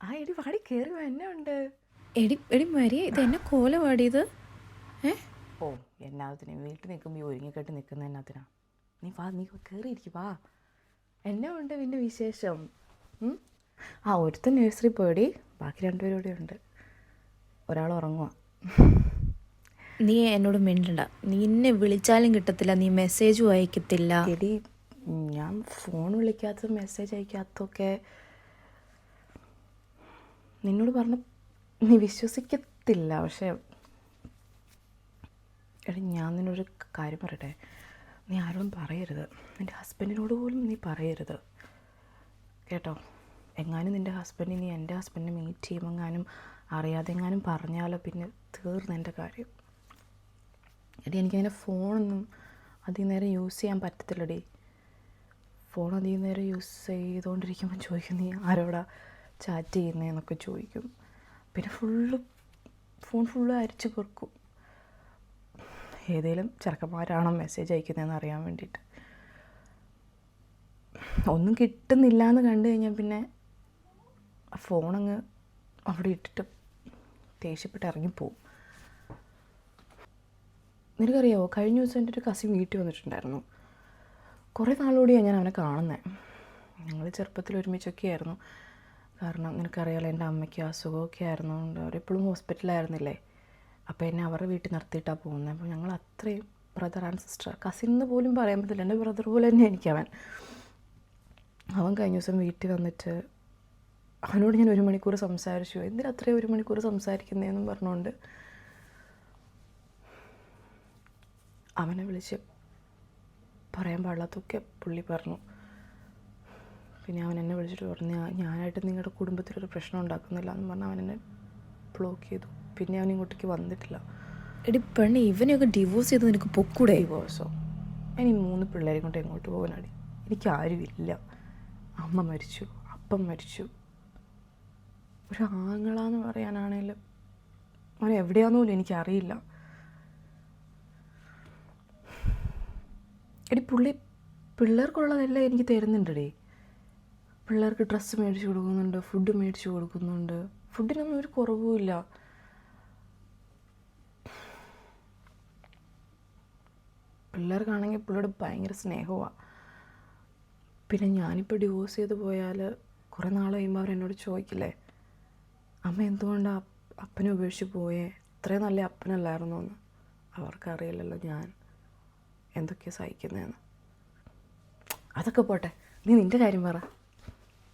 ആ എടി വാടി കയറി എന്നെ ഉണ്ട്. എടി എടി മരിയ, ഇത് എന്നെ കോല പാടിയത്. ഓ എന്നാത്തിനാ വീട്ടിൽ നിൽക്കുമ്പോൾ ഈ ഒരുങ്ങിക്കെട്ടി നിൽക്കുന്ന എന്നാത്തിനാ? നീ വാ, നീ കയറിയിരിക്കും വാ. എന്നെ ഉണ്ട് പിന്നെ വിശേഷം. ആ ഒരുത്തൻ നഴ്സറി പോയടി, ബാക്കി രണ്ടുപേരും ഇവിടെ ഉണ്ട്. ഒരാൾ ഉറങ്ങുക. നീ എന്നോട് മിണ്ടണ്ട. നീ എന്നെ വിളിച്ചാലും കിട്ടത്തില്ല, നീ മെസ്സേജും അയക്കത്തില്ല. എടി ഞാൻ ഫോൺ വിളിക്കാത്ത മെസ്സേജ് അയക്കാത്തൊക്കെ നിന്നോട് പറഞ്ഞ നീ വിശ്വസിക്കത്തില്ല. പക്ഷേ എടി ഞാൻ നിന്നൊരു കാര്യം പറയട്ടെ, നീ ആരോടും പറയരുത്. നിൻ്റെ ഹസ്ബൻഡിനോട് പോലും നീ പറയരുത് കേട്ടോ. എങ്ങാനും നിൻ്റെ ഹസ്ബൻഡ് നീ എൻ്റെ ഹസ്ബൻഡിനെ മീറ്റ് ചെയ്യുമെങ്ങാനും അറിയാതെ എങ്ങാനും പറഞ്ഞാലോ പിന്നെ തീർന്ന് എൻ്റെ കാര്യം. എടി എനിക്കതിൻ്റെ ഫോണൊന്നും അധികം നേരം യൂസ് ചെയ്യാൻ പറ്റത്തില്ലടി. ഫോൺ അധികം നേരം യൂസ് ചെയ്തുകൊണ്ടിരിക്കുമ്പോൾ ചോദിക്കും നീ ആരോടാ ചാറ്റ് ചെയ്യുന്നതെന്നൊക്കെ ചോദിക്കും. പിന്നെ ഫോൺ ഫുള്ള് അരിച്ചു പെറുക്കും, ഏതെങ്കിലും ചെറുക്കന്മാരാണോ മെസ്സേജ് അയക്കുന്നതെന്ന് അറിയാൻ വേണ്ടിയിട്ട്. ഒന്നും കിട്ടുന്നില്ല എന്ന് കണ്ടു കഴിഞ്ഞാൽ പിന്നെ ഫോണങ്ങ് അവിടെ ഇട്ടിട്ട് ദേഷ്യപ്പെട്ട് ഇറങ്ങിപ്പോവും. നിനക്കറിയാമോ, കഴിഞ്ഞ ദിവസം എൻ്റെ ഒരു കസിൻ വീട്ടിൽ വന്നിട്ടുണ്ടായിരുന്നു. കുറേ നാളുകൂടിയാണ് ഞാൻ അവനെ കാണുന്നത്. ഞങ്ങൾ ചെറുപ്പത്തിൽ ഒരുമിച്ചൊക്കെ ആയിരുന്നു. കാരണം നിനക്കറിയാമല്ലോ, എൻ്റെ അമ്മയ്ക്ക് അസുഖമൊക്കെ ആയിരുന്നുകൊണ്ട് അവരെപ്പോഴും ഹോസ്പിറ്റലായിരുന്നില്ലേ. അപ്പോൾ എന്നെ അവരുടെ വീട്ടിൽ നിർത്തിയിട്ടാണ് പോകുന്നത്. അപ്പോൾ ഞങ്ങൾ അത്രയും ബ്രദർ ആൻഡ് സിസ്റ്റർ, കസിൻ എന്ന് പോലും പറയാൻ പറ്റില്ല, എൻ്റെ ബ്രദർ പോലെ തന്നെ എനിക്കവൻ. അവൻ കഴിഞ്ഞ ദിവസം വീട്ടിൽ വന്നിട്ട് അവനോട് ഞാൻ 1 മണിക്കൂർ സംസാരിച്ചു. എന്തിനാ അത്രയും 1 മണിക്കൂർ സംസാരിക്കുന്നതെന്നും പറഞ്ഞുകൊണ്ട് അവനെ വിളിച്ച് പറയാൻ പാടില്ലാത്തൊക്കെ പുള്ളി പറഞ്ഞു. പിന്നെ അവൻ എന്നെ വിളിച്ചിട്ട് പറഞ്ഞു, ഞാനായിട്ട് നിങ്ങളുടെ കുടുംബത്തിലൊരു പ്രശ്നം ഉണ്ടാക്കുന്നില്ല എന്ന് പറഞ്ഞാൽ അവൻ എന്നെ ബ്ലോക്ക് ചെയ്തു. പിന്നെ അവൻ ഇങ്ങോട്ടേക്ക് വന്നിട്ടില്ല. എടി പെണ്ണെ, ഇവനെയൊക്കെ ഡിവോഴ്സ് ചെയ്ത് നിനക്ക് പൊക്കൂടെ? ഡിവോഴ്സോ? ഇനി 3 പിള്ളേരെ കൊണ്ട് എങ്ങോട്ട് പോകാനാടി? എനിക്കാരുമില്ല. അമ്മ മരിച്ചു, അപ്പം മരിച്ചു. ഒരു ആങ്ങളാന്ന് പറയാനാണേലും അവൻ എവിടെയാണെന്ന് പോലും എനിക്കറിയില്ല. എടി പുള്ളി പിള്ളേർക്കുള്ളതെല്ലാം എനിക്ക് തരുന്നുണ്ടടി. പിള്ളേർക്ക് ഡ്രസ്സ് മേടിച്ച് കൊടുക്കുന്നുണ്ട്, ഫുഡ് മേടിച്ച് കൊടുക്കുന്നുണ്ട്. ഫുഡിനൊന്നും ഒരു കുറവുമില്ല. പിള്ളേർക്കാണെങ്കിൽ പുള്ളിയോട് ഭയങ്കര സ്നേഹമാണ്. പിന്നെ ഞാനിപ്പോൾ ഡിവോഴ്സ് ചെയ്ത് പോയാൽ കുറേ നാൾ കഴിയുമ്പോൾ അവരെന്നോട് ചോദിക്കില്ലേ, അമ്മ എന്തുകൊണ്ടാണ് അപ്പനെ ഉപേക്ഷിച്ച് പോയേ, ഇത്രയും നല്ല അപ്പനല്ലായിരുന്നു എന്ന്. അവർക്കറിയില്ലല്ലോ ഞാൻ എന്തൊക്കെയാണ് സഹിക്കുന്നതെന്ന്. അതൊക്കെ പോട്ടെ, നീ നിൻ്റെ കാര്യം പറ.